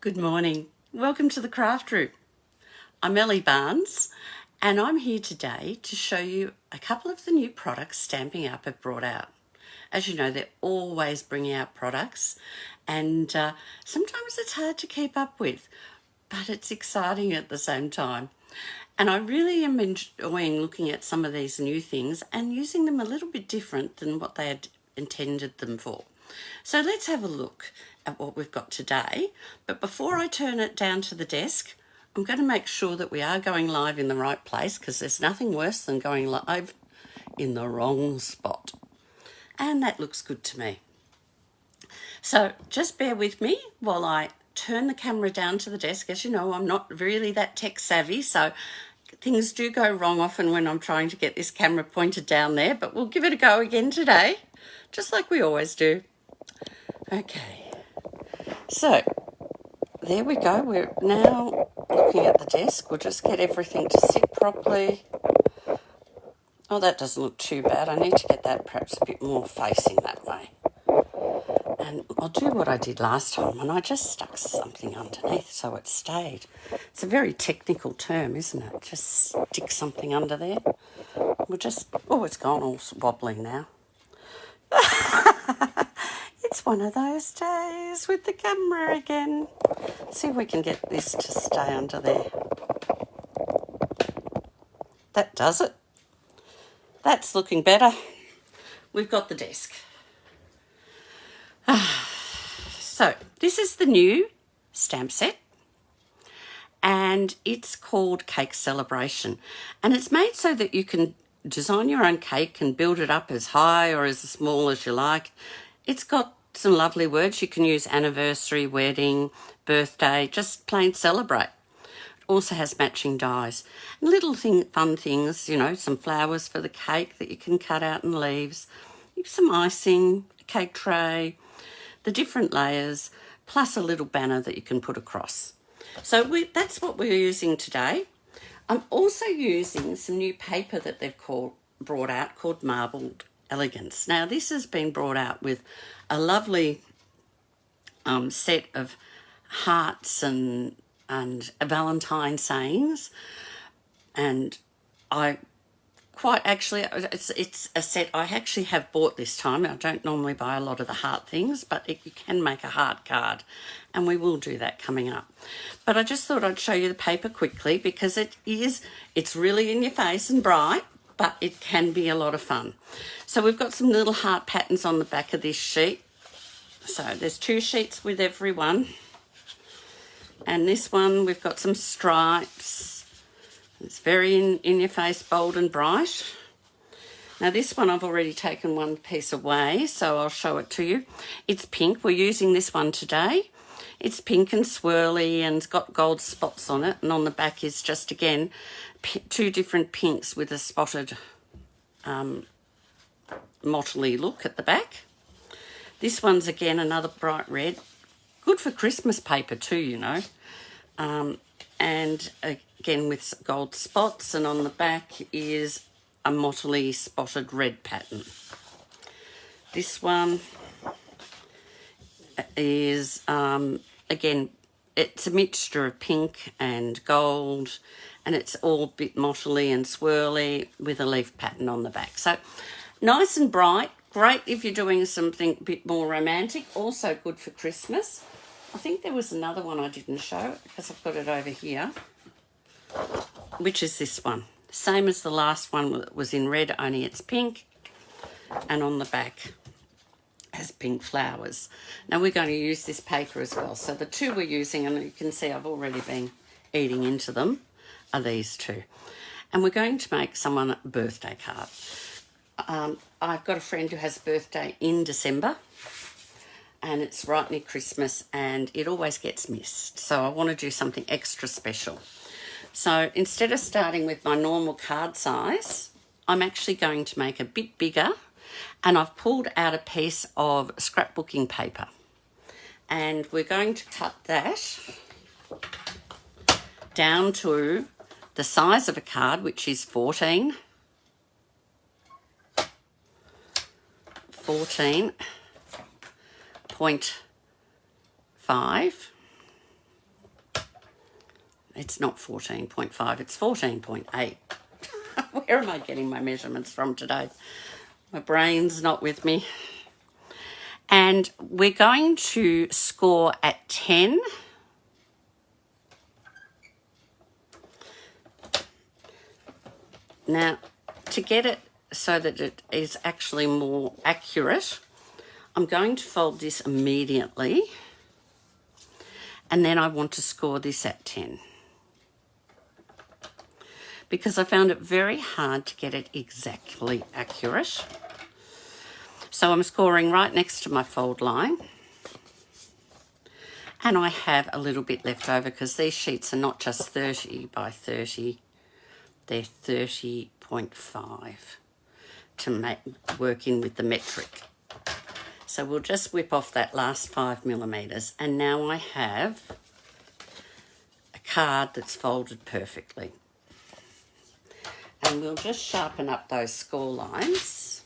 Good morning. Welcome to the Craft Room. I'm Ellie Barnes and I'm here today to show you a couple of the new products Stampin' Up have brought out. As you know, they're always bringing out products and sometimes it's hard to keep up with, but it's exciting at the same time. And I really am enjoying looking at some of these new things and using them a little bit different than what they had intended them for. So let's have a look at what we've got today. But before I turn it down to the desk, I'm going to make sure that we are going live in the right place, because there's nothing worse than going live in the wrong spot. And that looks good to me. So just bear with me while I turn the camera down to the desk. As you know, I'm not really that tech savvy, so things do go wrong often when I'm trying to get this camera pointed down there, but we'll give it a go again today, just like we always do. Okay, so there we go. We're now looking at the desk. We'll just get everything to sit properly. Oh, that doesn't look too bad. I need to get that perhaps a bit more facing that way. And I'll do what I did last time when I just stuck something underneath so it stayed. It's a very technical term, isn't it? Just stick something under there. We'll just, oh, it's gone all wobbly now. It's one of those days with the camera again. See if we can get this to stay under there. That does it. That's looking better. We've got the desk. So this is the new stamp set and it's called Cake Celebration, and it's made so that you can design your own cake and build it up as high or as small as you like. It's got some lovely words. You can use anniversary, wedding, birthday, just plain celebrate. It also has matching dies and little fun things, you know, some flowers for the cake that you can cut out and leaves, some icing, a cake tray, the different layers, plus a little banner that you can put across. So that's what we're using today. I'm also using some new paper that they've brought out called Marbled Elegance. Now this has been brought out with a lovely set of hearts and Valentine sayings, and I quite actually, it's a set I actually have bought this time. I don't normally buy a lot of the heart things, but you can make a heart card, and we will do that coming up. But I just thought I'd show you the paper quickly because it's really in your face and bright, but it can be a lot of fun. So we've got some little heart patterns on the back of this sheet. So there's 2 sheets with every one. And this one, we've got some stripes. It's very in your face, bold and bright. Now this one, I've already taken one piece away, so I'll show it to you. It's pink. We're using this one today. It's pink and swirly and it's got gold spots on it. And on the back is just, again, 2 different pinks with a spotted mottly look at the back. This one's, again, another bright red. Good for Christmas paper too, you know. And again with gold spots, and on the back is a mottly spotted red pattern. This one is, again, it's a mixture of pink and gold, and it's all a bit mottly and swirly with a leaf pattern on the back. So nice and bright, great if you're doing something a bit more romantic, also good for Christmas. I think there was another one I didn't show because I've got it over here, which is this one. Same as the last one that was in red, only it's pink, and on the back has pink flowers. Now we're going to use this paper as well. So the 2 we're using, and you can see I've already been eating into them, are these 2. And we're going to make someone a birthday card. I've got a friend who has a birthday in December, and it's right near Christmas and it always gets missed. So I want to do something extra special. So instead of starting with my normal card size, I'm actually going to make a bit bigger, and I've pulled out a piece of scrapbooking paper. And we're going to cut that down to the size of a card, which is 14 0.5 It's not 14.5, it's 14.8. Where am I getting my measurements from today? My brain's not with me. And we're going to score at 10. Now, to get it so that it is actually more accurate, I'm going to fold this immediately, and then I want to score this at 10. Because I found it very hard to get it exactly accurate. So I'm scoring right next to my fold line. And I have a little bit left over because these sheets are not just 30 by 30, they're 30.5 to work in with the metric. So we'll just whip off that last 5 millimetres, and now I have a card that's folded perfectly. And we'll just sharpen up those score lines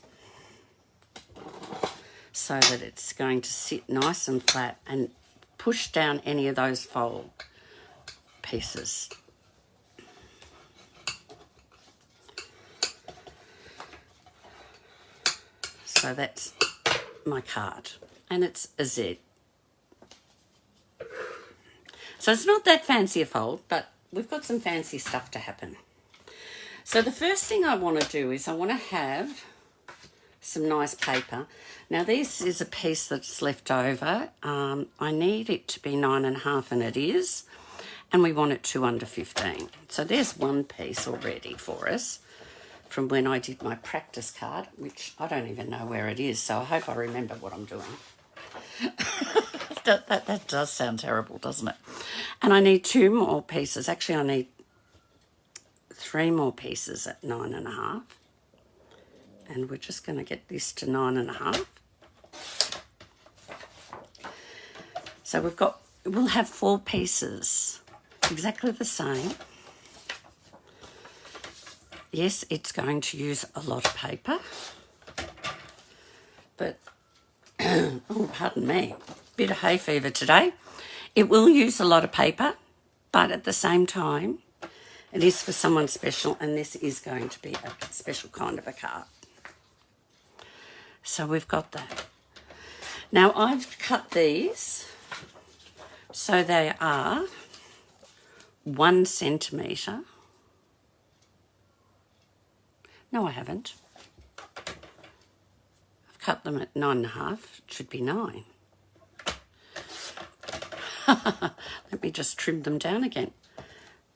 so that it's going to sit nice and flat and push down any of those fold pieces. So that's my card, and it's a Z. So it's not that fancy a fold, but we've got some fancy stuff to happen. So the first thing I want to do is I want to have some nice paper. Now this is a piece that's left over. I need it to be 9.5, and it is, and we want it 2 under 15. So there's one piece already for us from when I did my practice card, which I don't even know where it is, so I hope I remember what I'm doing. that does sound terrible, doesn't it? And I need 2 more pieces. Actually, I need 3 more pieces at 9.5. And we're just going to get this to 9.5. So we'll have 4 pieces, exactly the same. Yes, it's going to use a lot of paper, but, oh, pardon me, bit of hay fever today. It will use a lot of paper, but at the same time, it is for someone special, and this is going to be a special kind of a card. So we've got that. Now I've cut these so they are 1 centimetre. No, I haven't. I've cut them at 9.5. It should be 9. Let me just trim them down again.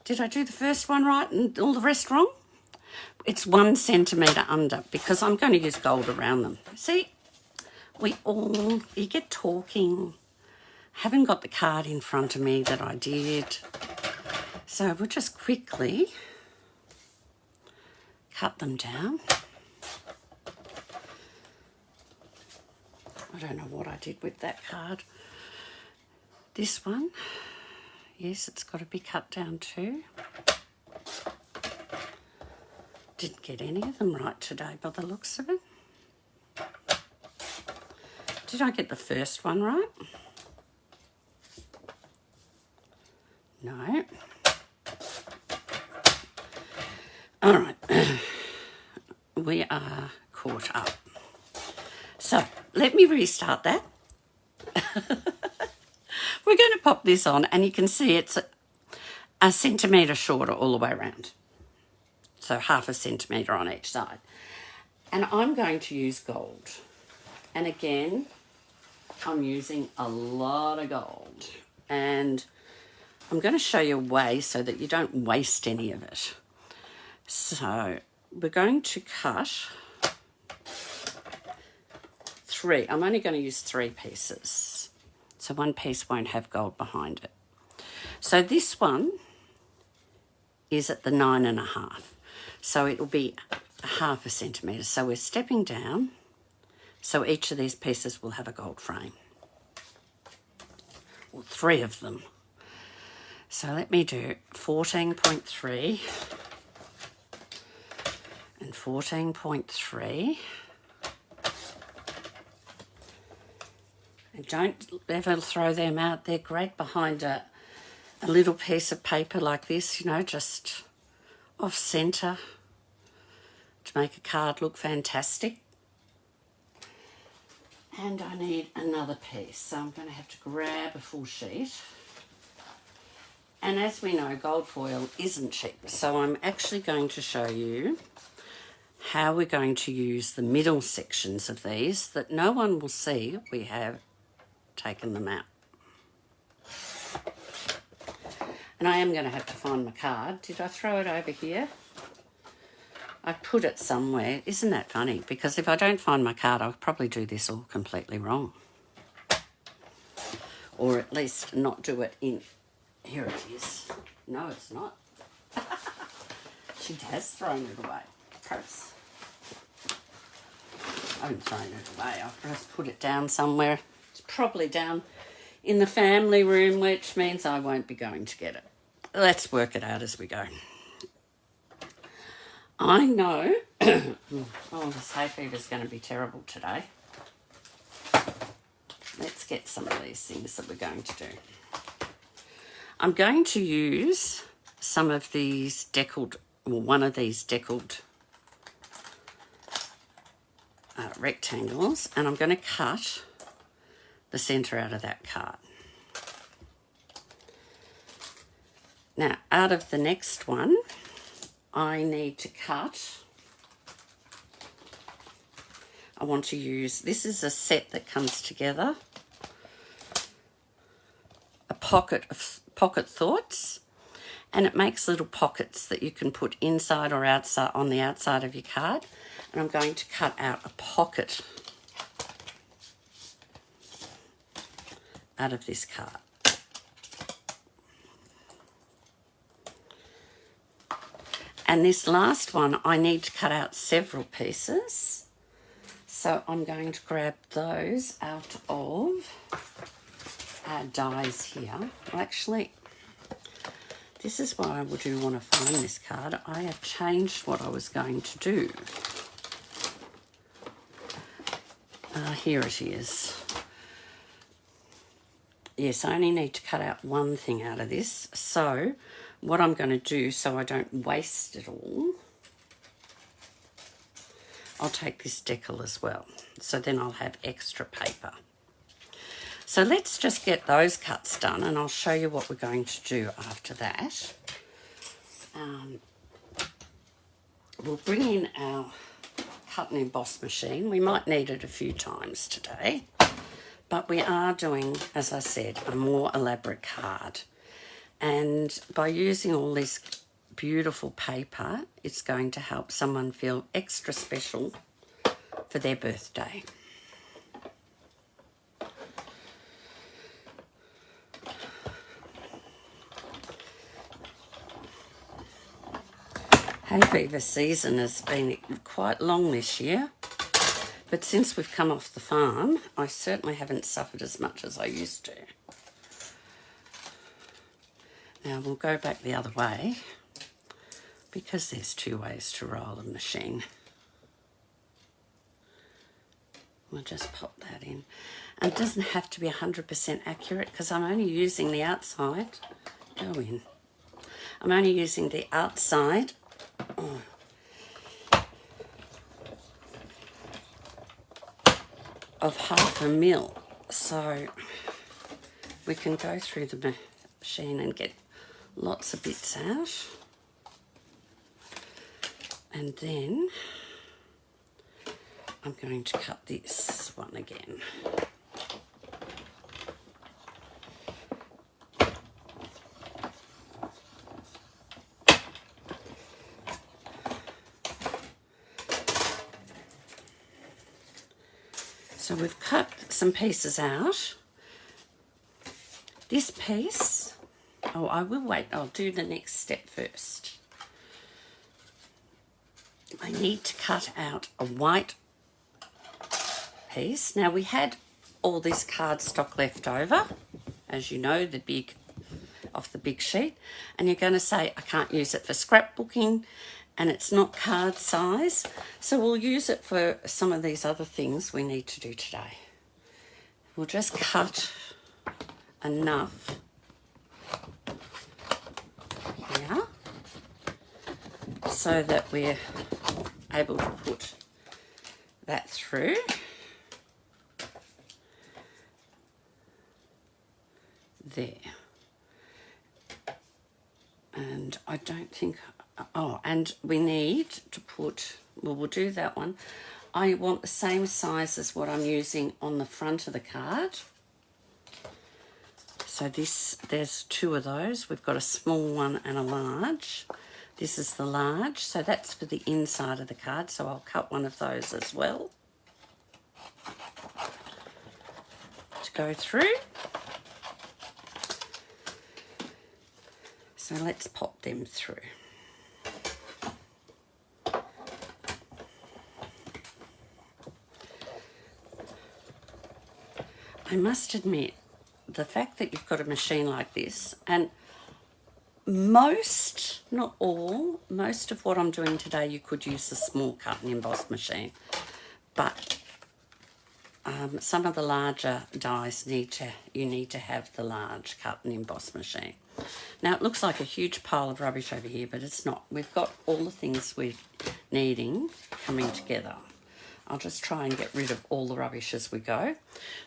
Did I do the first one right and all the rest wrong? It's 1 centimetre under because I'm going to use gold around them. See, you get talking. Haven't got the card in front of me that I did. So we'll just quickly cut them down. I don't know what I did with that card. This one, yes, it's got to be cut down too. Didn't get any of them right today by the looks of it. Did I get the first one right? No. All right. We are caught up. So let me restart that. We're going to pop this on, and you can see it's a centimetre shorter all the way around. So 0.5 centimetre on each side. And I'm going to use gold. And again, I'm using a lot of gold. And I'm going to show you a way so that you don't waste any of it. So we're going to cut 3. I'm only going to use 3 pieces. So 1 piece won't have gold behind it. So this one is at the 9.5. So it'll be 0.5 centimetre. So we're stepping down. So each of these pieces will have a gold frame. Or 3 of them. So let me do 14.3 and 14.3. And don't ever throw them out. They're great behind a a little piece of paper like this, you know, just off centre to make a card look fantastic. And I need another piece, so I'm going to have to grab a full sheet. And as we know, gold foil isn't cheap, so I'm actually going to show you how we're going to use the middle sections of these that no one will see we have taken them out. And I am going to have to find my card. Did I throw it over here? I put it somewhere. Isn't that funny? Because if I don't find my card, I'll probably do this all completely wrong. Or at least not do it in... Here it is. No, it's not. She has thrown it away. Perhaps. I haven't thrown it away. I've just put it down somewhere. It's probably down in the family room, which means I won't be going to get it. Let's work it out as we go. I know, oh, this hay fever is going to be terrible today. Let's get some of these things that we're going to do. I'm going to use some of these deckled, or one of these deckled rectangles, and I'm going to cut the centre out of that card. Now, out of the next one, I need to cut. I want to use, this is a set that comes together, a pocket of pocket thoughts, and it makes little pockets that you can put inside or outside on the outside of your card. And I'm going to cut out a pocket out of this card. And this last one, I need to cut out several pieces. So I'm going to grab those out of our dies here. Well, actually, this is why I do want to find this card. I have changed what I was going to do. Here it is. Yes, I only need to cut out one thing out of this. So what I'm going to do, so I don't waste it all, I'll take this decal as well. So then I'll have extra paper. So let's just get those cuts done, and I'll show you what we're going to do after that. We'll bring in our cut and emboss machine. We might need it a few times today, but we are doing, as I said, a more elaborate card. And by using all this beautiful paper, it's going to help someone feel extra special for their birthday. Hay fever season has been quite long this year, but since we've come off the farm, I certainly haven't suffered as much as I used to. Now we'll go back the other way because there's two ways to roll a machine. We'll just pop that in. And it doesn't have to be 100% accurate because I'm only using the outside. Go in. I'm only using the outside of 1/2 mil, so we can go through the machine and get lots of bits out. And then I'm going to cut this one again. So we've cut some pieces out. This piece, oh, I will wait, I'll do the next step first. I need to cut out a white piece. Now we had all this cardstock left over, as you know, off the big sheet, and you're going to say, I can't use it for scrapbooking, and it's not card size, so we'll use it for some of these other things we need to do today. We'll just cut enough so that we're able to put that through. There. And I don't think, oh, and we need to put, well, we'll do that one. I want the same size as what I'm using on the front of the card. So this, there's two of those. We've got a small one and a large. This is the large, so that's for the inside of the card, so I'll cut one of those as well to go through. So let's pop them through. I must admit, the fact that you've got a machine like this, and most, not all, most of what I'm doing today, you could use a small cut and emboss machine, but some of the larger dies you need to have the large cut and emboss machine. Now it looks like a huge pile of rubbish over here, but it's not. We've got all the things we're needing coming together. I'll just try and get rid of all the rubbish as we go.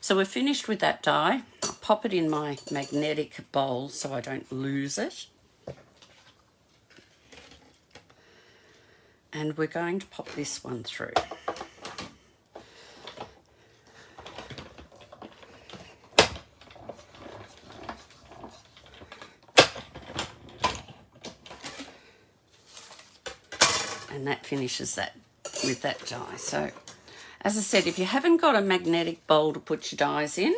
So we're finished with that die. I'll pop it in my magnetic bowl so I don't lose it. And we're going to pop this one through. And that finishes that with that die. So, as I said, if you haven't got a magnetic bowl to put your dies in,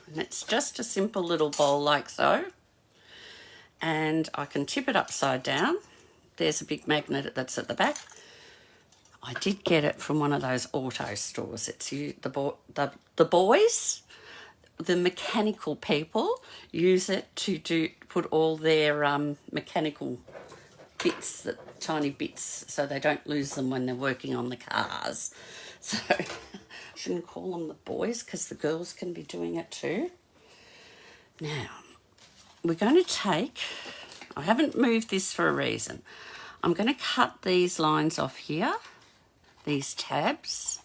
and it's just a simple little bowl like so, and I can tip it upside down. There's a big magnet that's at the back. I did get it from one of those auto stores. It's the boys, the mechanical people, use it to put all their mechanical bits, tiny bits, so they don't lose them when they're working on the cars. So I shouldn't call them the boys because the girls can be doing it too. Now, we're going to take, I haven't moved this for a reason. I'm going to cut these lines off here, these tabs.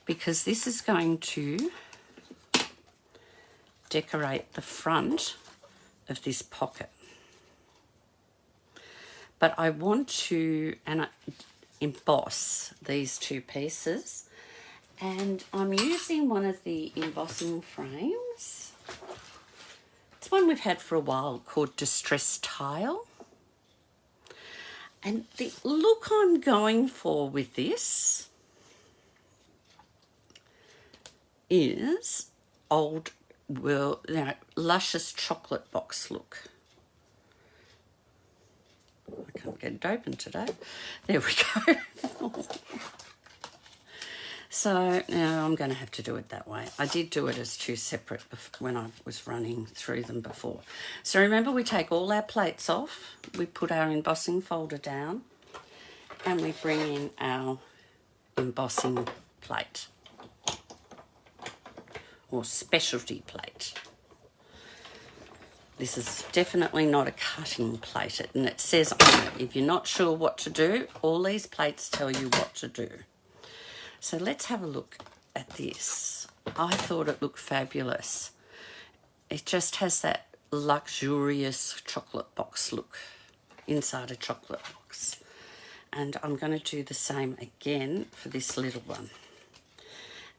Because this is going to decorate the front of this pocket. But I want to emboss these two pieces, and I'm using one of the embossing frames. It's one we've had for a while called Distressed Tile. And the look I'm going for with this is old, well, luscious chocolate box look. I can't get it open today. There we go. So now I'm going to have to do it that way. I did do it as two separate when I was running through them before. So remember, we take all our plates off, we put our embossing folder down, and we bring in our embossing plate, or specialty plate. This is definitely not a cutting plate, and it says on it, if you're not sure what to do, all these plates tell you what to do. So let's have a look at this. I thought it looked fabulous. It just has that luxurious chocolate box look inside a chocolate box. And I'm going to do the same again for this little one.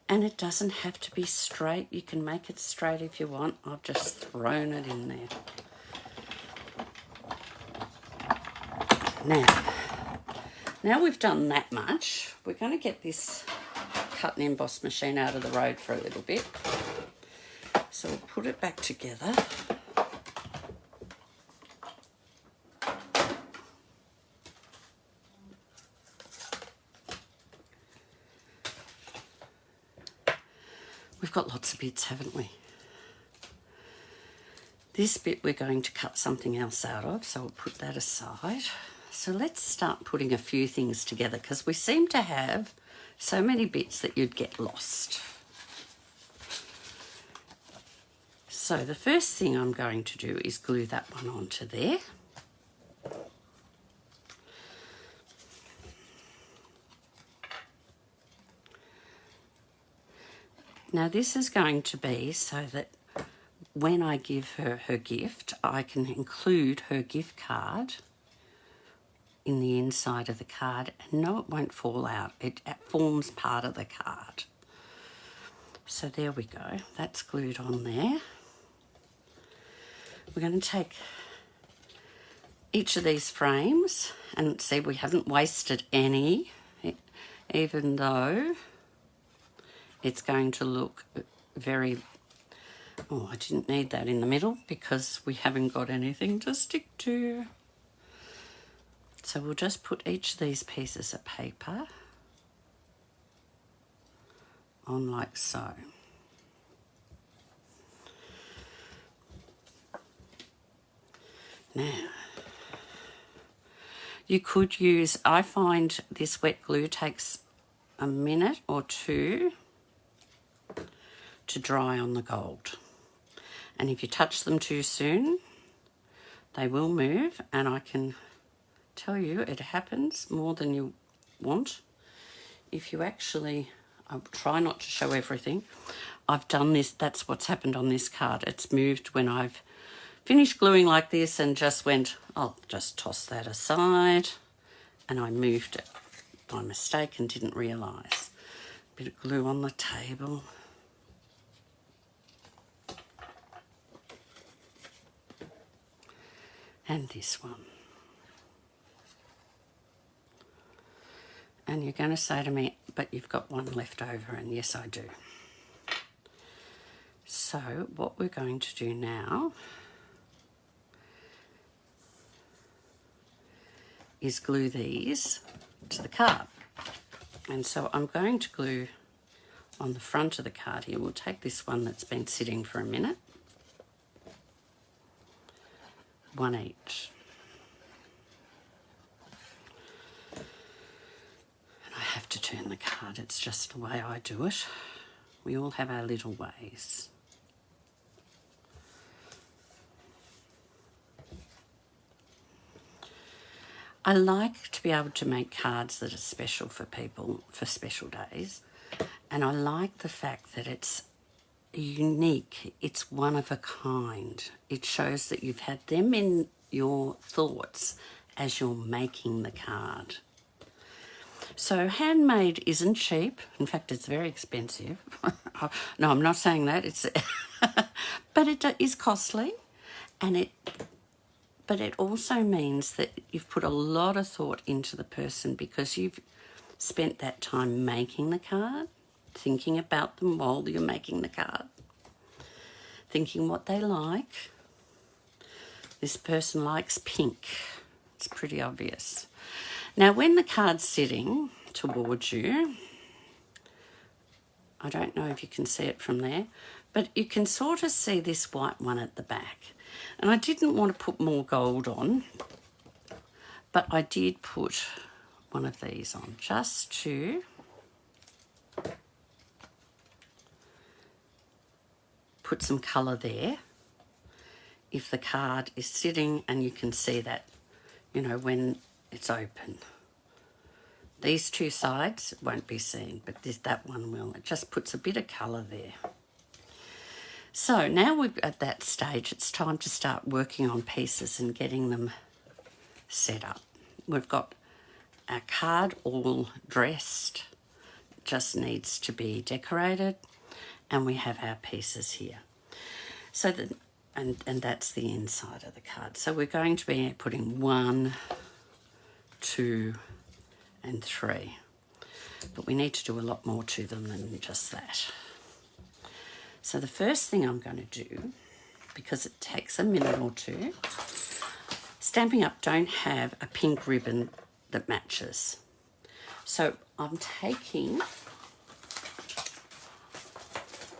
And it doesn't have to be straight. You can make it straight if you want. I've just thrown it in there. Now we've done that much, we're going to get this cut and emboss machine out of the road for a little bit. So we'll put it back together. We've got lots of bits, haven't we? This bit we're going to cut something else out of, so we'll put that aside. So let's start putting a few things together, because we seem to have so many bits that you'd get lost. So the first thing I'm going to do is glue that one onto there. Now this is going to be so that when I give her her gift, I can include her gift card in the inside of the card, and no, it won't fall out. It forms part of the card. So there we go. That's glued on there. We're going to take each of these frames and see we haven't wasted any, even though it's going to look very... Oh, I didn't need that in the middle because we haven't got anything to stick to. So we'll just put each of these pieces of paper on like so. Now, you could use, I find this wet glue takes a minute or two to dry on the gold. And if you touch them too soon, they will move, and I can tell you it happens more than you want. If you actually, I try not to show everything. I've done this, that's what's happened on this card. It's moved when I've finished gluing like this and just went, I'll just toss that aside, and I moved it by mistake and didn't realise. Bit of glue on the table. And this one. And you're going to say to me, but you've got one left over, and yes, I do. So what we're going to do now is glue these to the card. And so I'm going to glue on the front of the card here. We'll take this one that's been sitting for a minute. One each. And I have to turn the card, it's just the way I do it. We all have our little ways. I like to be able to make cards that are special for people for special days, and I like the fact that it's unique, it's one of a kind. It shows that you've had them in your thoughts as you're making the card. So handmade isn't cheap. In fact, it's very expensive. No, I'm not saying that. It's but it is costly, and but it also means that you've put a lot of thought into the person because you've spent that time making the card, thinking about them while you're making the card, thinking what they like. This person likes pink. It's pretty obvious. Now, when the card's sitting towards you, I don't know if you can see it from there, but you can sort of see this white one at the back. And I didn't want to put more gold on, but I did put one of these on just to put some colour there. If the card is sitting and you can see that, you know, when it's open. These two sides won't be seen, but that one will. It just puts a bit of colour there. So now we're at that stage, it's time to start working on pieces and getting them set up. We've got our card all dressed, just needs to be decorated, and we have our pieces here. So and that's the inside of the card. So we're going to be putting 1, 2, and 3. But we need to do a lot more to them than just that. So the first thing I'm going to do, because it takes a minute or two, Stampin' Up! Don't have a pink ribbon that matches. So I'm taking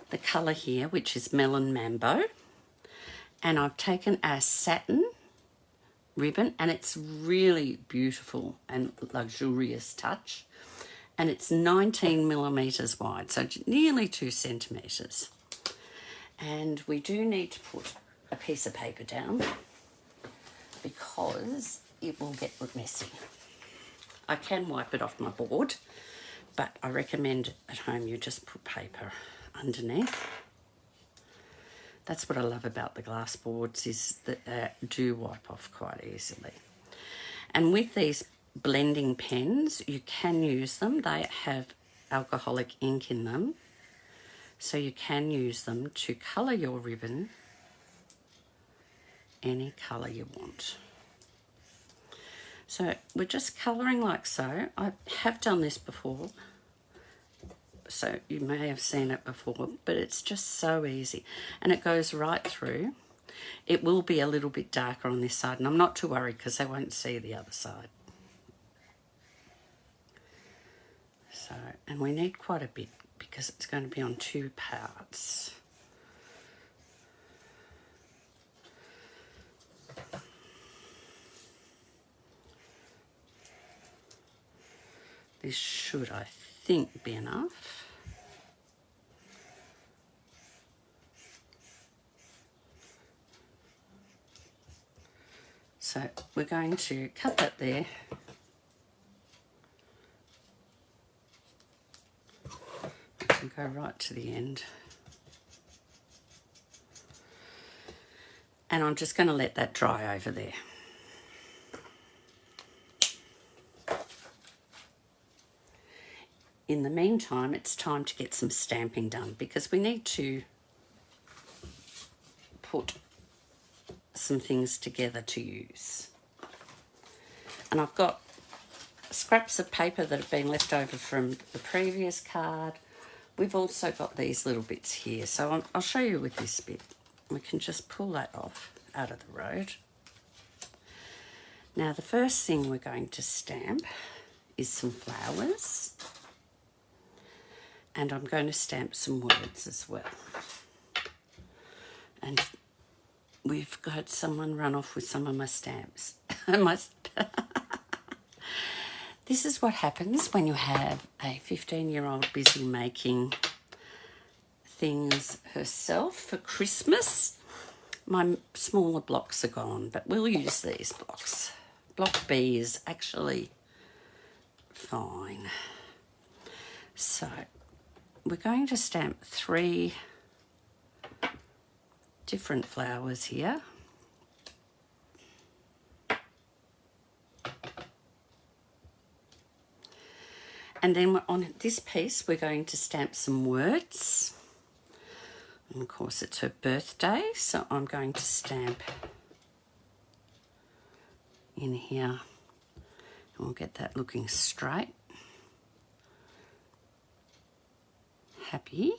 the colour here, which is Melon Mambo, and I've taken a satin ribbon, and it's really beautiful and luxurious touch. and it's 19 millimetres wide, so nearly 2 centimetres. And we do need to put a piece of paper down because it will get messy. I can wipe it off my board, but I recommend at home you just put paper underneath. That's what I love about the glass boards, is that they do wipe off quite easily. And with these blending pens, you can use them. They have alcoholic ink in them, so you can use them to colour your ribbon any colour you want. So we're just colouring like so. I have done this before, so you may have seen it before, but it's just so easy and it goes right through. It will be a little bit darker on this side, and I'm not too worried because they won't see the other side. So, and we need quite a bit because it's going to be on 2 parts. This should, I think, be enough. So we're going to cut that there. I can go right to the end. And I'm just going to let that dry over there. In the meantime, it's time to get some stamping done because we need to put some things together to use. And I've got scraps of paper that have been left over from the previous card. We've also got these little bits here, so I'll show you with this bit. We can just pull that off out of the road. Now the first thing we're going to stamp is some flowers, and I'm going to stamp some words as well. And we've got someone run off with some of my stamps. This is what happens when you have a 15-year-old busy making things herself for Christmas. My smaller blocks are gone, but we'll use these blocks. Block B is actually fine. So we're going to stamp 3 different flowers here. And then on this piece, we're going to stamp some words. And of course, it's her birthday, so I'm going to stamp in here. And we'll get that looking straight. Happy.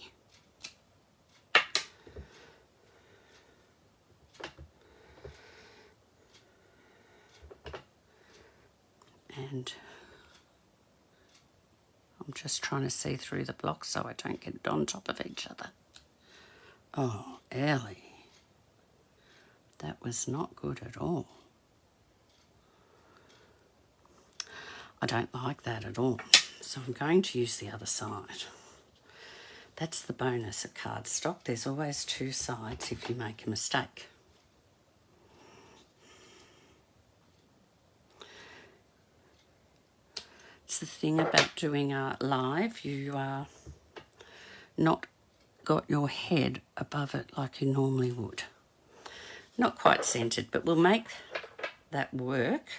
And I'm just trying to see through the blocks so I don't get it on top of each other. Oh, Ellie, that was not good at all. I don't like that at all. So I'm going to use the other side. That's the bonus of cardstock. There's always 2 sides if you make a mistake. It's the thing about doing art live, you are not got your head above it like you normally would. Not quite centered, but we'll make that work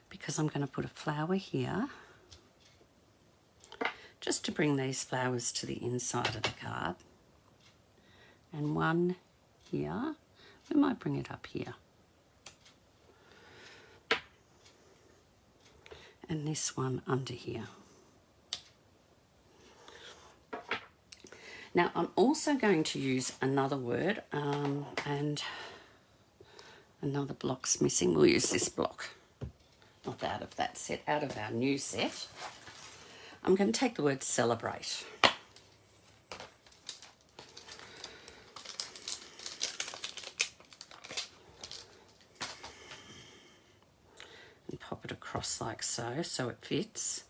because I'm going to put a flower here just to bring these flowers to the inside of the card. And one here. We might bring it up here. And this one under here. Now I'm also going to use another word and another block's missing. We'll use this block, not out of that set, out of our new set. I'm going to take the word celebrate. And pop it across like so, so it fits.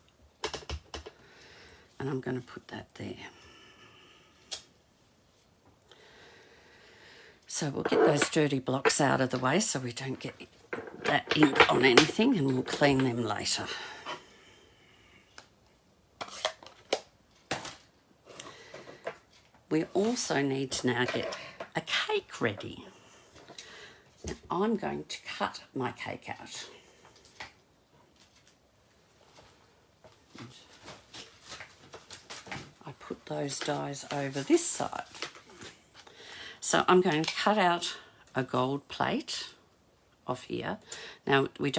and I'm going to put that there. So we'll get those dirty blocks out of the way so we don't get that ink on anything, and we'll clean them later. We also need to now get a cake ready. Now, I'm going to cut my cake out. I put those dies over this side. So I'm going to cut out a gold plate off here. Now we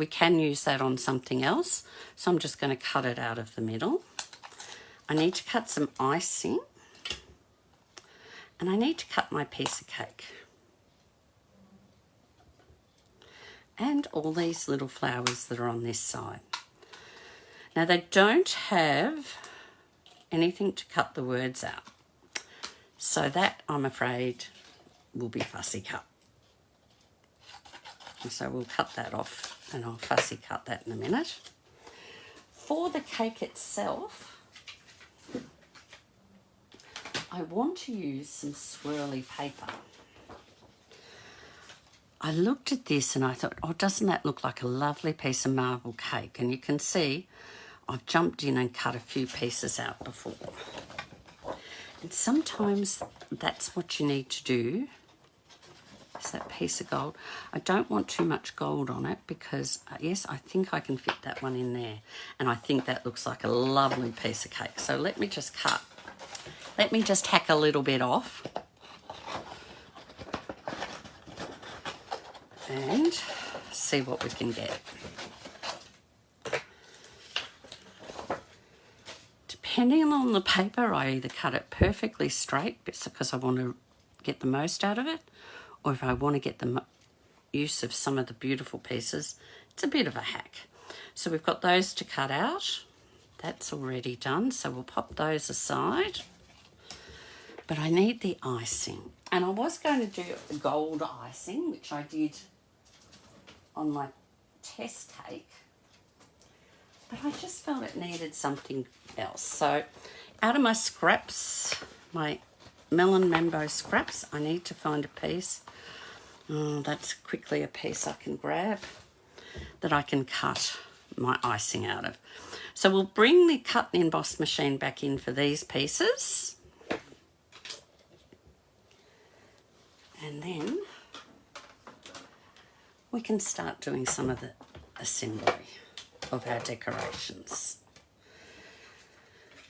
can use that on something else, so I'm just going to cut it out of the middle. I need to cut some icing, and I need to cut my piece of cake. And all these little flowers that are on this side. Now they don't have anything to cut the words out, so that, I'm afraid, will be fussy cut. And so we'll cut that off, and I'll fussy cut that in a minute. For the cake itself, I want to use some swirly paper. I looked at this and I thought, oh, doesn't that look like a lovely piece of marble cake? And you can see I've jumped in and cut a few pieces out before. And sometimes that's what you need to do, is that piece of gold. I don't want too much gold on it because, yes, I think I can fit that one in there. And I think that looks like a lovely piece of cake. So let me just cut. Let me just hack a little bit off. And see what we can get. Depending on the paper, I either cut it perfectly straight because I want to get the most out of it, or if I want to get the use of some of the beautiful pieces, it's a bit of a hack. So we've got those to cut out. That's already done, so we'll pop those aside. But I need the icing. And I was going to do the gold icing, which I did on my test cake, but I just felt it needed something else. So out of my scraps, my melon mambo scraps, I need to find a piece. Oh, that's quickly a piece I can grab that I can cut my icing out of. So we'll bring the cut and emboss machine back in for these pieces. And then we can start doing some of the assembly of our decorations.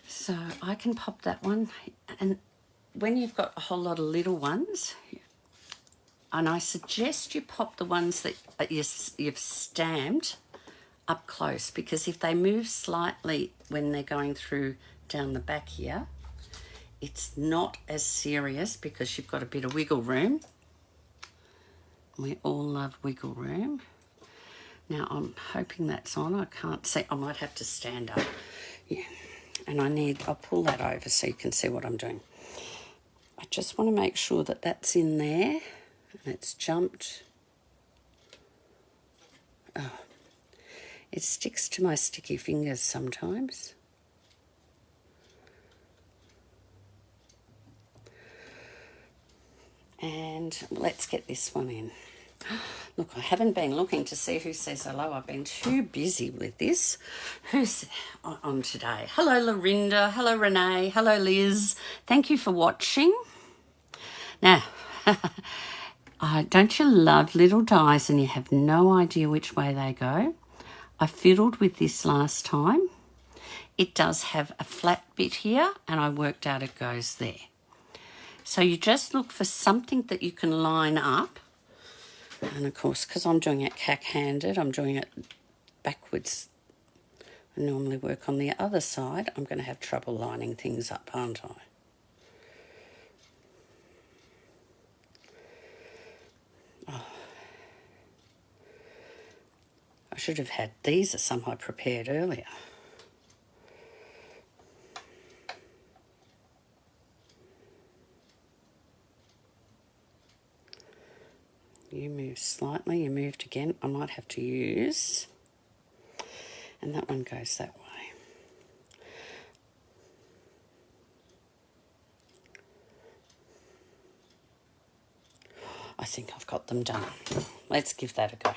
So I can pop that one, and when you've got a whole lot of little ones, and I suggest you pop the ones that you've stamped up close, because if they move slightly when they're going through down the back here, it's not as serious because you've got a bit of wiggle room. We all love wiggle room. Now I'm hoping that's on. I can't see. I might have to stand up. Yeah. And I'll pull that over so you can see what I'm doing. I just want to make sure that that's in there and it's jumped. Oh, it sticks to my sticky fingers sometimes. And let's get this one in. Look, I haven't been looking to see who says hello. I've been too busy with this. Who's on today? Hello, Lorinda. Hello, Renee. Hello, Liz. Thank you for watching. Now, don't you love little dies and you have no idea which way they go? I fiddled with this last time. It does have a flat bit here, and I worked out it goes there. So you just look for something that you can line up. And of course, because I'm doing it cack-handed, I'm doing it backwards. I normally work on the other side. I'm going to have trouble lining things up, aren't I? Oh. I should have had these somehow prepared earlier. You move slightly, you moved again. I might have to use, and that one goes that way. I think I've got them done. Let's give that a go.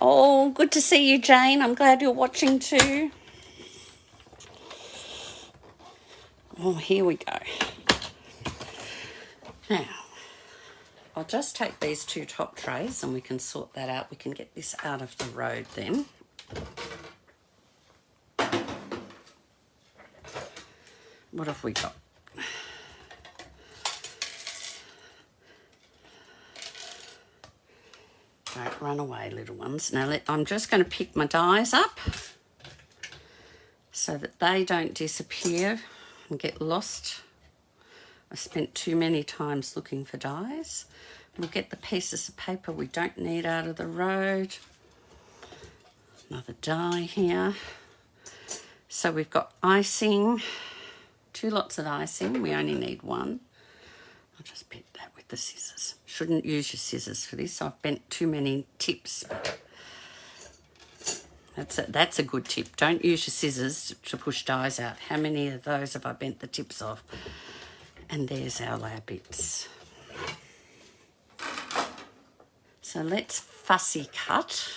Oh, good to see you, Jane. I'm glad you're watching too. Oh, here we go. Now, I'll just take these 2 top trays and we can sort that out. We can get this out of the road then. What have we got? Don't run away, little ones. Now, I'm just going to pick my dies up so that they don't disappear and get lost. I spent too many times looking for dies. We'll get the pieces of paper we don't need out of the road. Another die here. So we've got icing, 2 lots of icing. We only need 1. I'll just bit that with the scissors. Shouldn't use your scissors for this. I've bent too many tips. That's a good tip. Don't use your scissors to push dies out. How many of those have I bent the tips of? And there's our layer bits. So let's fussy cut.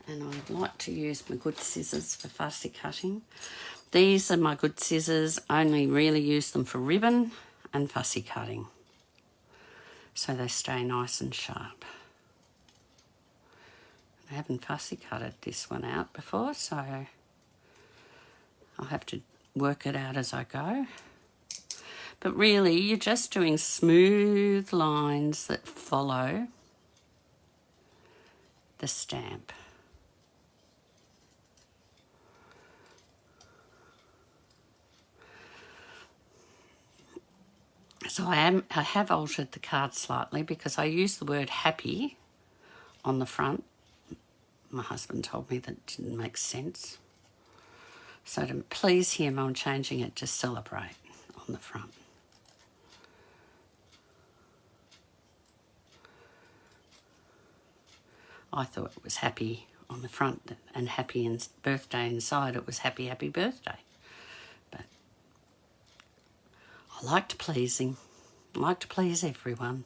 And I'd like to use my good scissors for fussy cutting. These are my good scissors. I only really use them for ribbon and fussy cutting, so they stay nice and sharp. I haven't fussy cutted this one out before, so I'll have to work it out as I go. But really, you're just doing smooth lines that follow the stamp. So I have altered the card slightly because I use the word happy on the front. My husband told me that didn't make sense. So to please him, I'm changing it to celebrate on the front. I thought it was happy on the front and happy and birthday inside. It was happy, happy birthday. But I like to please him. I like to please everyone.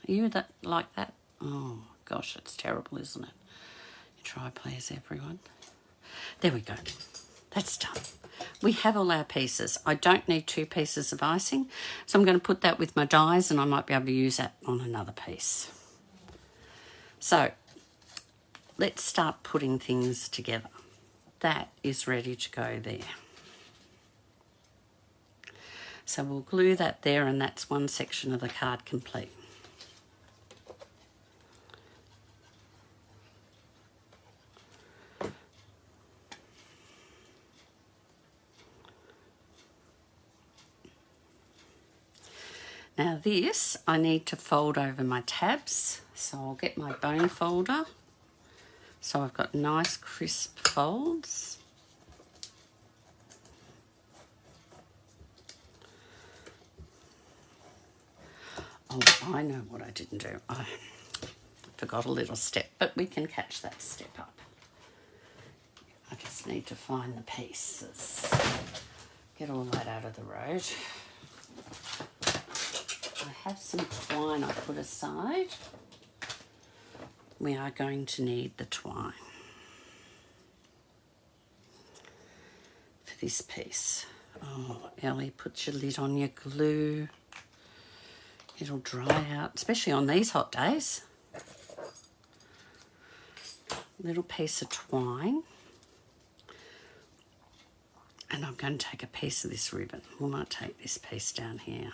Are you like that? Oh, gosh, it's terrible, isn't it? You try to please everyone. There we go. That's done. We have all our pieces. I don't need 2 pieces of icing, so I'm going to put that with my dies and I might be able to use that on another piece. So let's start putting things together. That is ready to go there. So we'll glue that there and that's one section of the card complete. Now this, I need to fold over my tabs. So I'll get my bone folder. So I've got nice crisp folds. Oh, I know what I didn't do. I forgot a little step, but we can catch that step up. I just need to find the pieces. Get all that out of the road. I have some twine I put aside. We are going to need the twine for this piece. Oh, Ellie, put your lid on your glue. It'll dry out, especially on these hot days. Little piece of twine. And I'm going to take a piece of this ribbon. We might take this piece down here.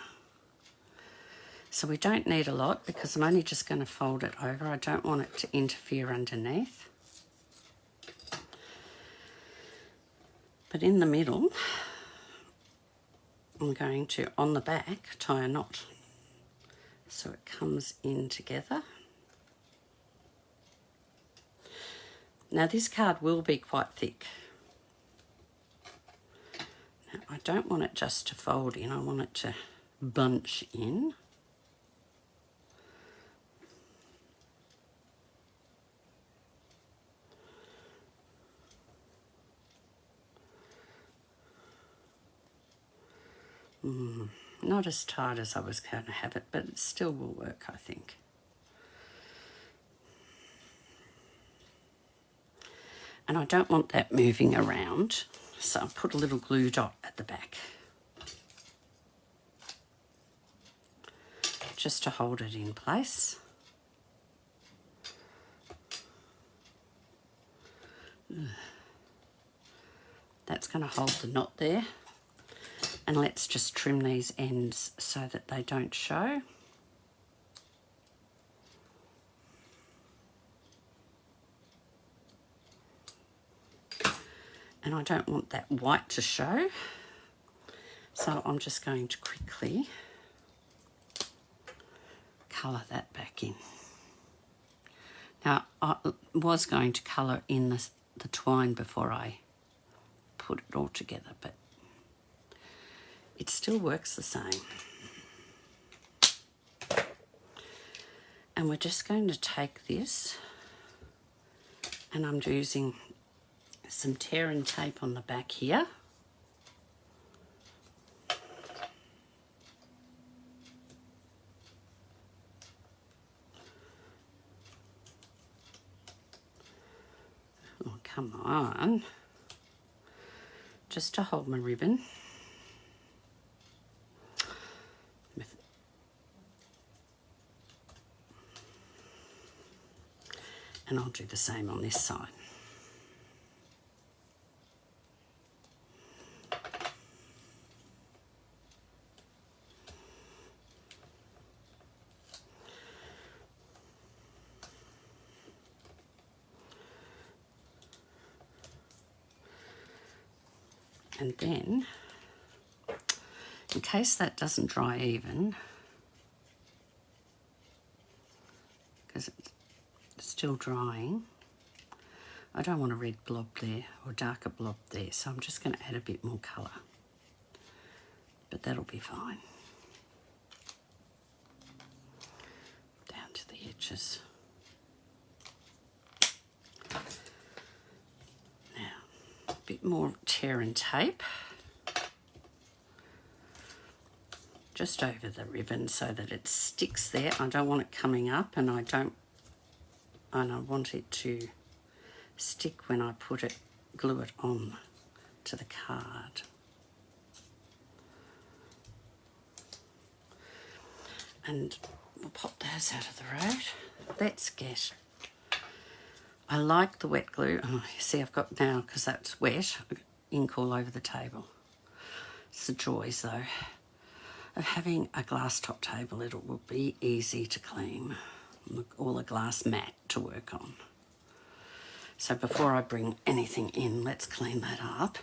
So we don't need a lot because I'm only just going to fold it over. I don't want it to interfere underneath. But in the middle, I'm going to, on the back, tie a knot. So it comes in together. Now this card will be quite thick. Now I don't want it just to fold in, I want it to bunch in. Not as tight as I was going to have it, but it still will work, I think. And I don't want that moving around, so I'll put a little glue dot at the back, just to hold it in place. That's going to hold the knot there. And let's just trim these ends so that they don't show. And I don't want that white to show, so I'm just going to quickly colour that back in. Now, I was going to colour in the twine before I put it all together, but it still works the same. And we're just going to take this, and I'm using some tear and tape on the back here. Oh, come on. Just to hold my ribbon. And I'll do the same on this side. And then, in case that doesn't dry even, because it's still drying, I don't want a red blob there or darker blob there, so I'm just going to add a bit more colour. But that'll be fine. Down to the edges. Now, a bit more tear and tape. Just over the ribbon so that it sticks there. I don't want it coming up, and I want it to stick when I glue it on to the card. And we'll pop those out of the road. Let's get, I like the wet glue. Oh, you see I've got now, because that's wet, I've got ink all over the table. It's the joys though of having a glass top table. It will be easy to clean. Look, all a glass mat to work on. So before I bring anything in, let's clean that up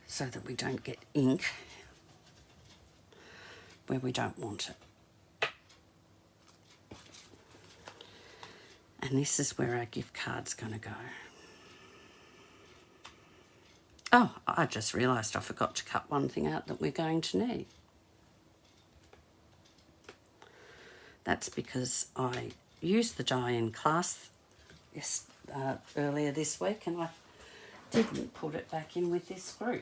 so that we don't get ink where we don't want it. And this is where our gift card's going to go. Oh, I just realised I forgot to cut one thing out that we're going to need. That's because I used the die in class earlier this week, and I didn't put it back in with this screw.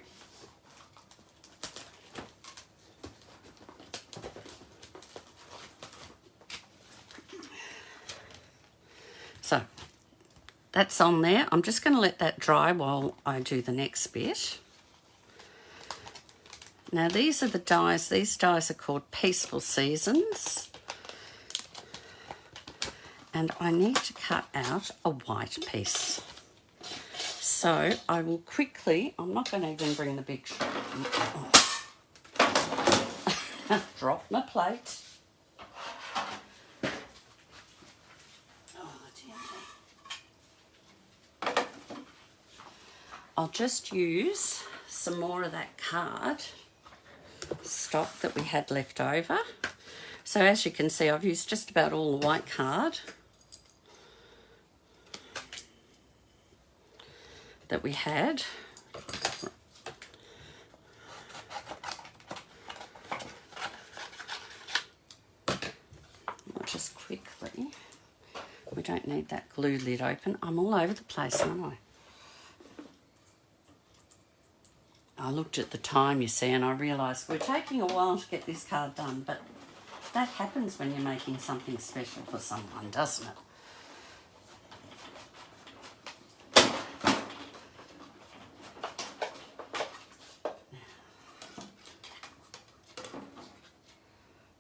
So that's on there. I'm just going to let that dry while I do the next bit. Now these are the dies. These dies are called Peaceful Seasons. And I need to cut out a white piece. So I will quickly, I'm not going to even bring the big drop my plate. I'll just use some more of that card stock that we had left over. So as you can see, I've used just about all the white card that we had. I'll just quickly, we don't need that glue lid open. I'm all over the place, aren't I? I looked at the time, you see, and I realised we're taking a while to get this card done, but that happens when you're making something special for someone, doesn't it?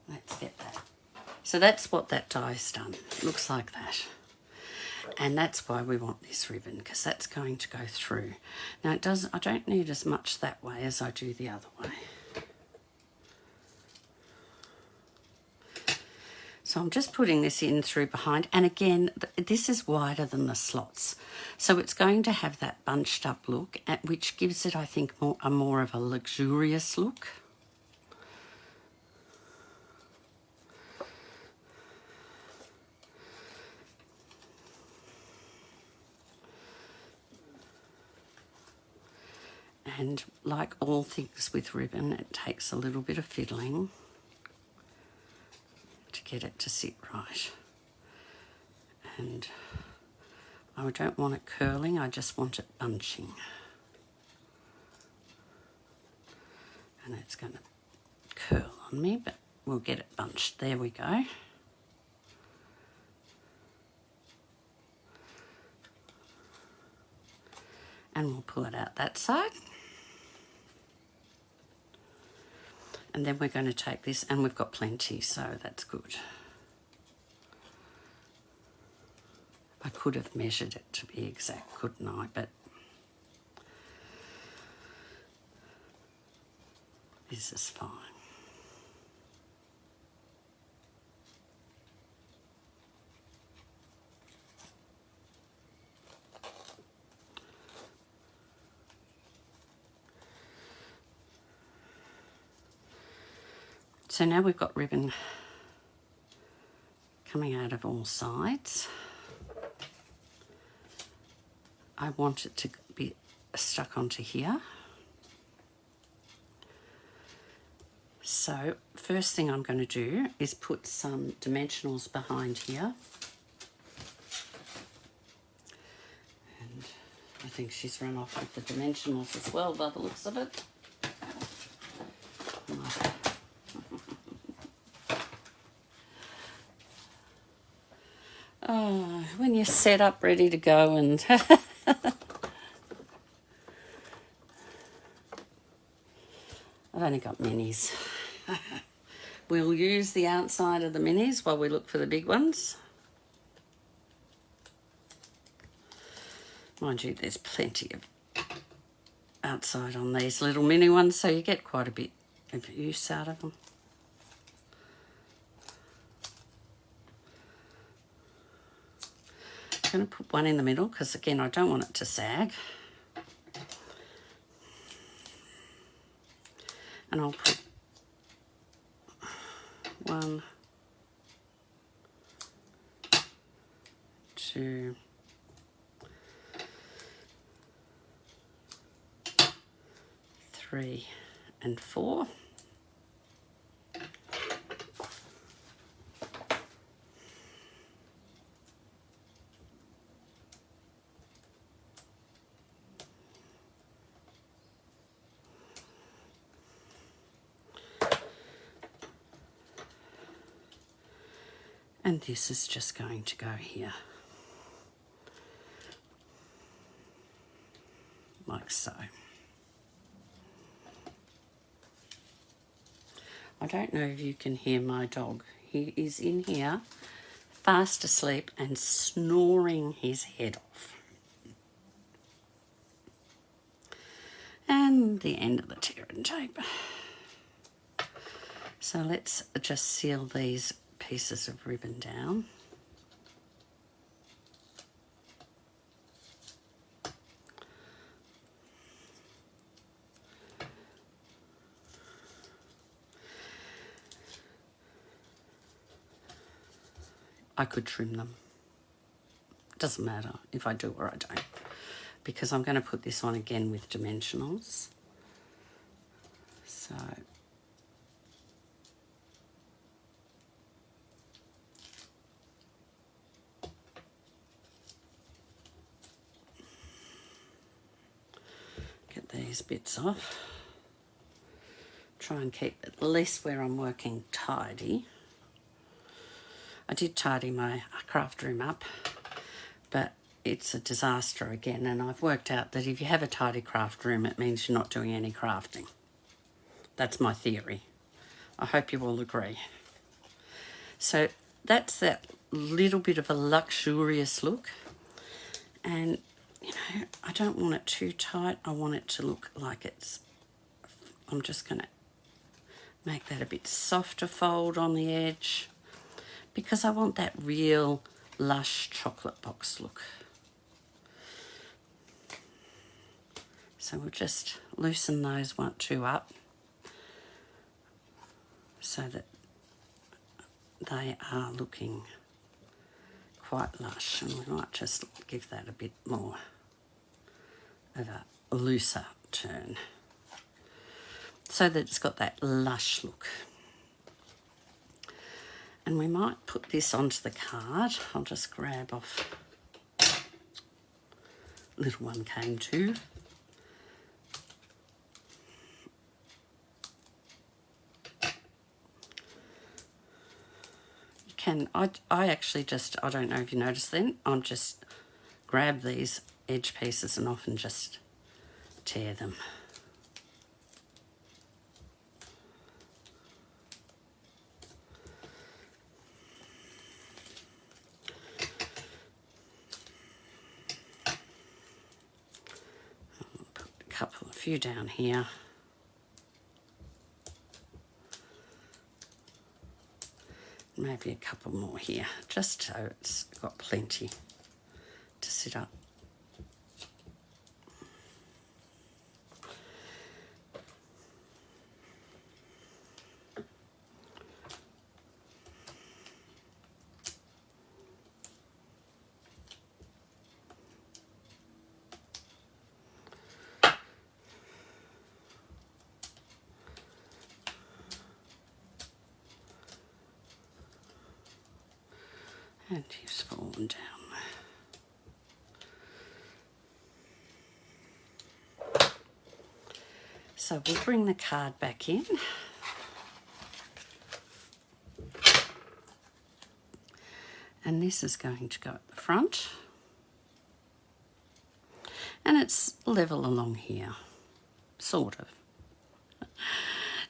Let's get that. So that's what that die's done. It looks like that. And that's why we want this ribbon, because that's going to go through. Now it doesn't, I don't need as much that way as I do the other way. So I'm just putting this in through behind, and again, this is wider than the slots. So it's going to have that bunched up look, which gives it, I think, more of a luxurious look. And like all things with ribbon, it takes a little bit of fiddling to get it to sit right. And I don't want it curling, I just want it bunching. And it's going to curl on me, but we'll get it bunched. There we go. And we'll pull it out that side. And then we're going to take this, and we've got plenty, so that's good. I could have measured it to be exact, couldn't I? But this is fine. So now we've got ribbon coming out of all sides. I want it to be stuck onto here. So first thing I'm going to do is put some dimensionals behind here. And I think she's run off with the dimensionals as well by the looks of it. Oh, when you're set up ready to go and I've only got minis. We'll use the outside of the minis while we look for the big ones. Mind you, there's plenty of outside on these little mini ones, so you get quite a bit of use out of them. I'm going to put one in the middle because, again, I don't want it to sag. And I'll put 1, 2, 3, and 4. And this is just going to go here, like so. I don't know if you can hear my dog. He is in here, fast asleep and snoring his head off. And the end of the tear and tape. So let's just seal these pieces of ribbon down. I could trim them. Doesn't matter if I do or I don't, because I'm going to put this on again with dimensionals. So get these bits off. try and keep at least where I'm working tidy. I did tidy my craft room up, but it's a disaster again, and I've worked out that if you have a tidy craft room, it means you're not doing any crafting. That's my theory. I hope you all agree. So that's that little bit of a luxurious look. And, you know, I don't want it too tight. I want it to look like it's... I'm just going to make that a bit softer fold on the edge because I want that real lush chocolate box look. So we'll just loosen those two up so that they are looking quite lush, and we might just give that a bit more of a looser turn so that it's got that lush look. And we might put this onto the card. I'll just grab off little one came too. I actually just, I don't know if you noticed then, I'll just grab these edge pieces and often just tear them. I'll put a few down here. Maybe a couple more here, just so it's got plenty to sit up. And he's fallen down. So we'll bring the card back in. And this is going to go at the front. And it's level along here, sort of.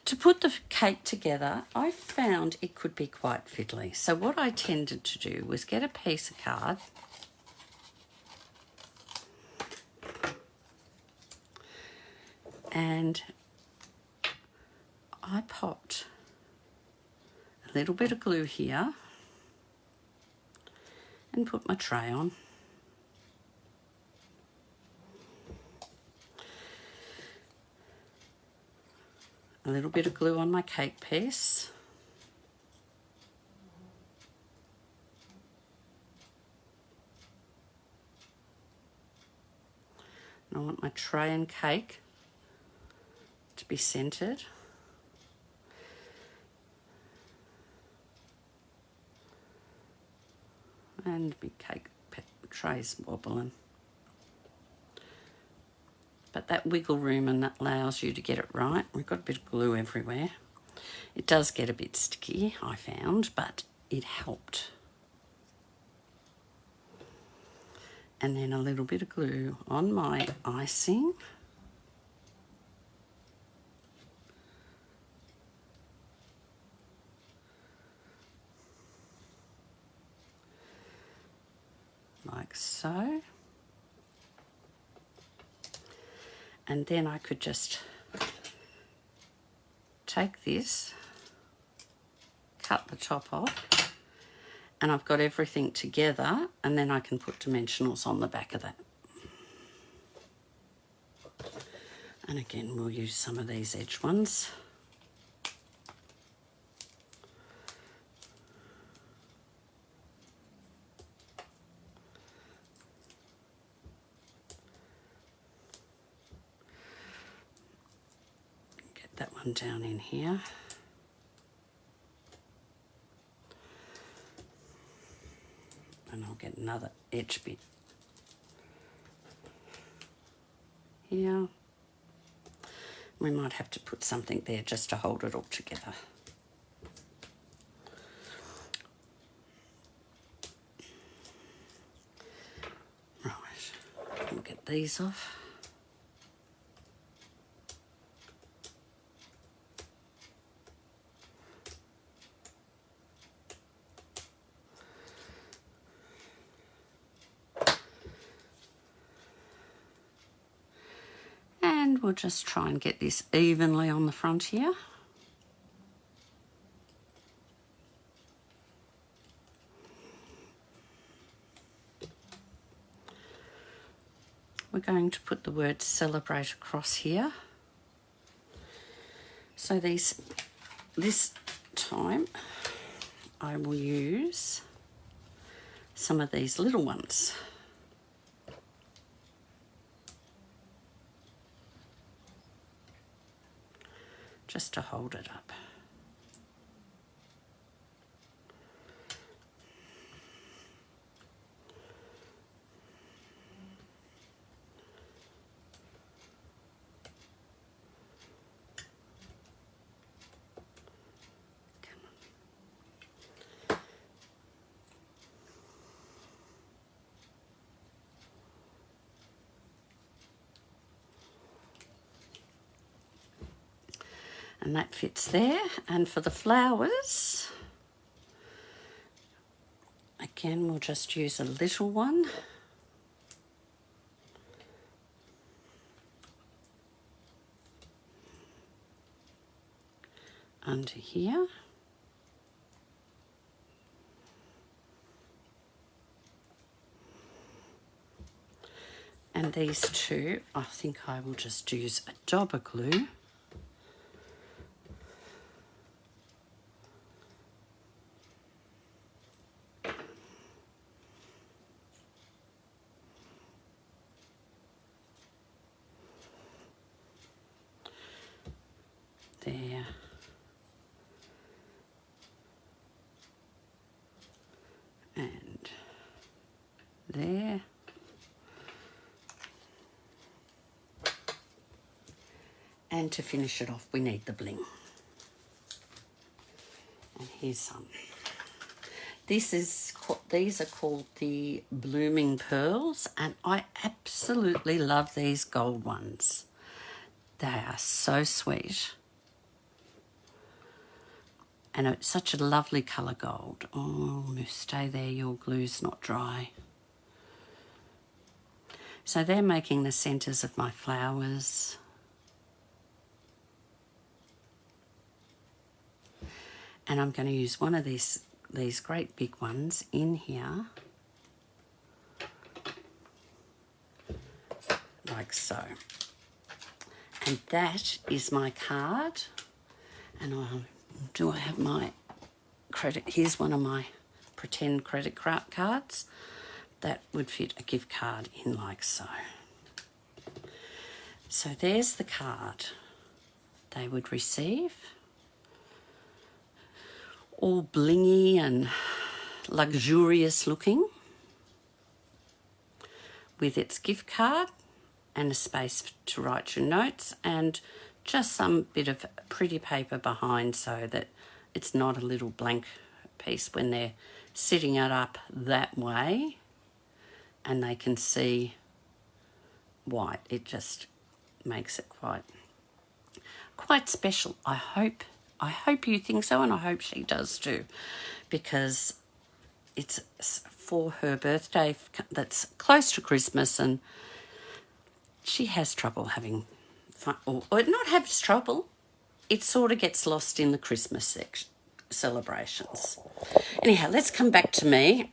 To put the cake together, I found it could be quite fiddly. So what I tended to do was get a piece of card and I popped a little bit of glue here and put my tray on. A little bit of glue on my cake piece. And I want my tray and cake to be centered. And my cake tray's wobbling. But that wiggle room and that allows you to get it right. We've got a bit of glue everywhere. It does get a bit sticky, I found, but it helped. And then a little bit of glue on my icing. Like so. And then I could just take this, cut the top off, and I've got everything together, and then I can put dimensionals on the back of that. And again, we'll use some of these edge ones. That one down in here. And I'll get another edge bit here. We might have to put something there just to hold it all together. Right, we'll get these off. And we'll just try and get this evenly on the front here. We're going to put the word celebrate across here. So this time I will use some of these little ones. Just to hold it up. And that fits there. And for the flowers, again, we'll just use a little one. Under here. And these two, I think I will just use a dab of glue. There. And there. And to finish it off, we need the bling. And here's some. These are called the Blooming Pearls, and I absolutely love these gold ones. They are so sweet. And it's such a lovely colour gold. Oh, stay there, your glue's not dry. So they're making the centres of my flowers. And I'm going to use one of these great big ones in here. Like so. And that is my card. And do I have my credit? Here's one of my pretend credit cards. That would fit a gift card in like so. So there's the card they would receive. All blingy and luxurious looking, with its gift card and a space to write your notes and just some bit of pretty paper behind so that it's not a little blank piece when they're sitting it up that way and they can see white. It just makes it quite special. I hope you think so, and I hope she does too, because it's for her birthday that's close to Christmas, and she has trouble having fun, or not has trouble, it sort of gets lost in the Christmas celebrations. Anyhow, let's come back to me.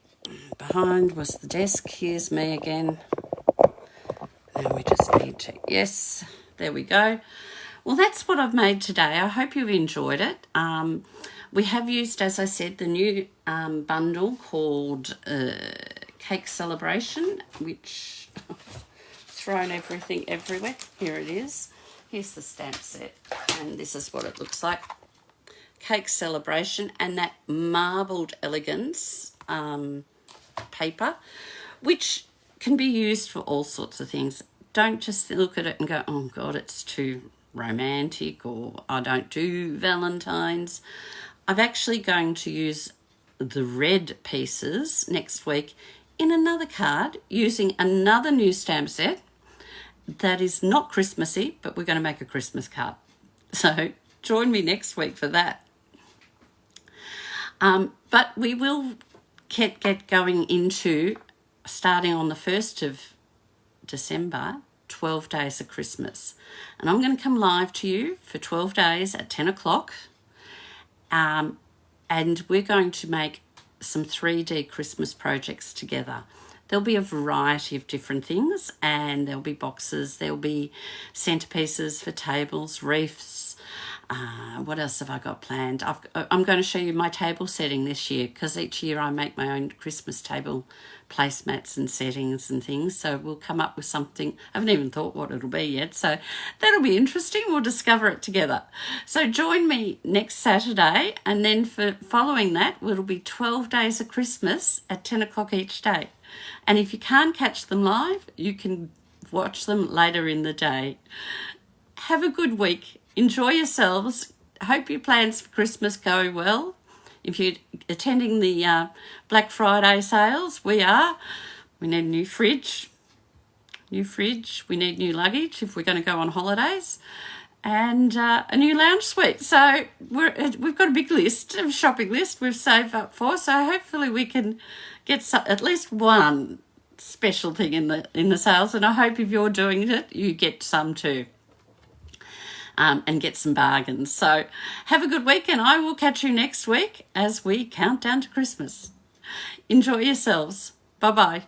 Behind was the desk. Here's me again. Now we just need to, yes, there we go. Well, that's what I've made today. I hope you've enjoyed it. We have used, as I said, the new bundle called Cake Celebration, which thrown everything everywhere. Here it is. Here's the stamp set, and this is what it looks like. Cake Celebration, and that marbled Elegance paper, which can be used for all sorts of things. Don't just look at it and go, oh God, it's too romantic, or I don't do Valentine's. I'm actually going to use the red pieces next week in another card using another new stamp set that is not Christmassy, but we're going to make a Christmas card. So join me next week for that. But we will get going into, starting on the 1st of December, 12 days of Christmas. And I'm going to come live to you for 12 days at 10 o'clock. And we're going to make some 3D Christmas projects together. There'll be a variety of different things, and there'll be boxes, there'll be centerpieces for tables, wreaths. What else have I got planned? I'm going to show you my table setting this year, because each year I make my own Christmas table placemats and settings and things. So we'll come up with something. I haven't even thought what it'll be yet. So that'll be interesting. We'll discover it together. So join me next Saturday. And then for following that, it'll be 12 days of Christmas at 10 o'clock each day. And if you can't catch them live, you can watch them later in the day. Have a good week. Enjoy yourselves. Hope your plans for Christmas go well. If you're attending the Black Friday sales, we are. We need a new fridge. We need new luggage if we're going to go on holidays. And a new lounge suite. So we've got a big list, a shopping list we've saved up for. So hopefully we can get at least one special thing in the sales. And I hope if you're doing it, you get some too. And get some bargains. So have a good week, and I will catch you next week as we count down to Christmas. Enjoy yourselves. Bye-bye.